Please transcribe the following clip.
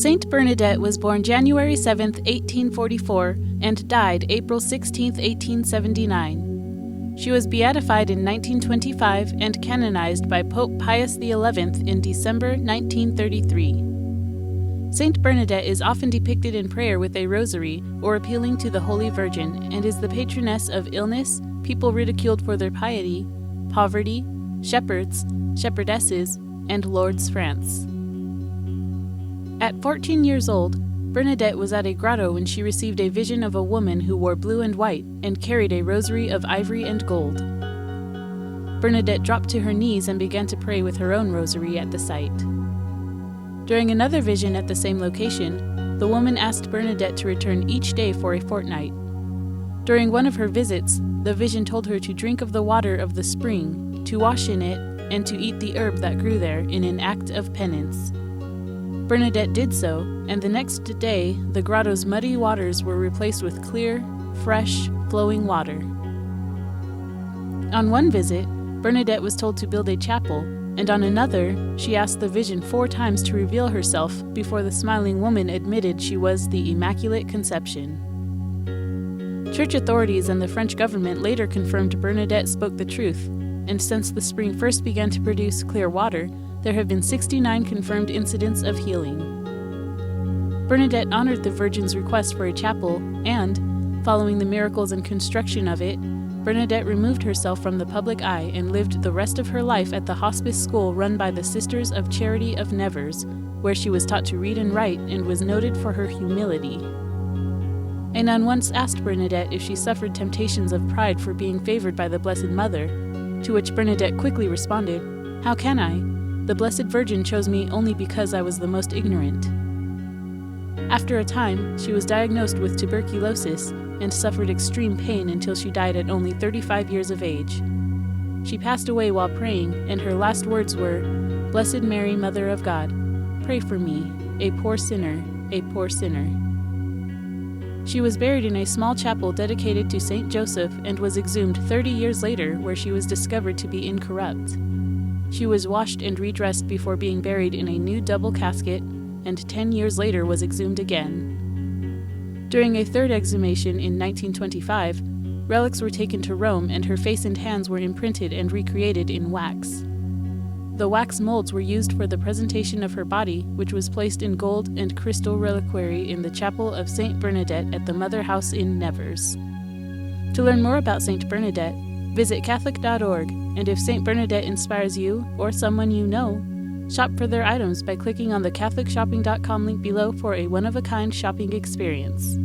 Saint Bernadette was born January 7, 1844, and died April 16, 1879. She was beatified in 1925 and canonized by Pope Pius XI in December 1933. Saint Bernadette is often depicted in prayer with a rosary or appealing to the Holy Virgin, and is the patroness of illness, people ridiculed for their piety, poverty, shepherds, shepherdesses, and Lourdes, France. At 14 years old, Bernadette was at a grotto when she received a vision of a woman who wore blue and white and carried a rosary of ivory and gold. Bernadette dropped to her knees and began to pray with her own rosary at the sight. During another vision at the same location, the woman asked Bernadette to return each day for a fortnight. During one of her visits, the vision told her to drink of the water of the spring, to wash in it, and to eat the herb that grew there in an act of penance. Bernadette did so, and the next day the grotto's muddy waters were replaced with clear, fresh, flowing water. On one visit, Bernadette was told to build a chapel, and on another, she asked the vision 4 times to reveal herself before the smiling woman admitted she was the Immaculate Conception. Church authorities and the French government later confirmed Bernadette spoke the truth, and since the spring first began to produce clear water, there have been 69 confirmed incidents of healing. Bernadette honored the Virgin's request for a chapel, and, following the miracles and construction of it, Bernadette removed herself from the public eye and lived the rest of her life at the hospice school run by the Sisters of Charity of Nevers, where she was taught to read and write and was noted for her humility. A nun once asked Bernadette if she suffered temptations of pride for being favored by the Blessed Mother, to which Bernadette quickly responded, "How can I? The Blessed Virgin chose me only because I was the most ignorant." After a time, she was diagnosed with tuberculosis and suffered extreme pain until she died at only 35 years of age. She passed away while praying, and her last words were, "Blessed Mary, Mother of God, pray for me, a poor sinner, a poor sinner." She was buried in a small chapel dedicated to Saint Joseph and was exhumed 30 years later, where she was discovered to be incorrupt. She was washed and redressed before being buried in a new double casket, and 10 years later was exhumed again. During a third exhumation in 1925, relics were taken to Rome and her face and hands were imprinted and recreated in wax. The wax molds were used for the presentation of her body, which was placed in gold and crystal reliquary in the chapel of Saint Bernadette at the Mother House in Nevers. To learn more about Saint Bernadette, visit Catholic.org, and if Saint Bernadette inspires you or someone you know, shop for their items by clicking on the CatholicShopping.com link below for a one-of-a-kind shopping experience.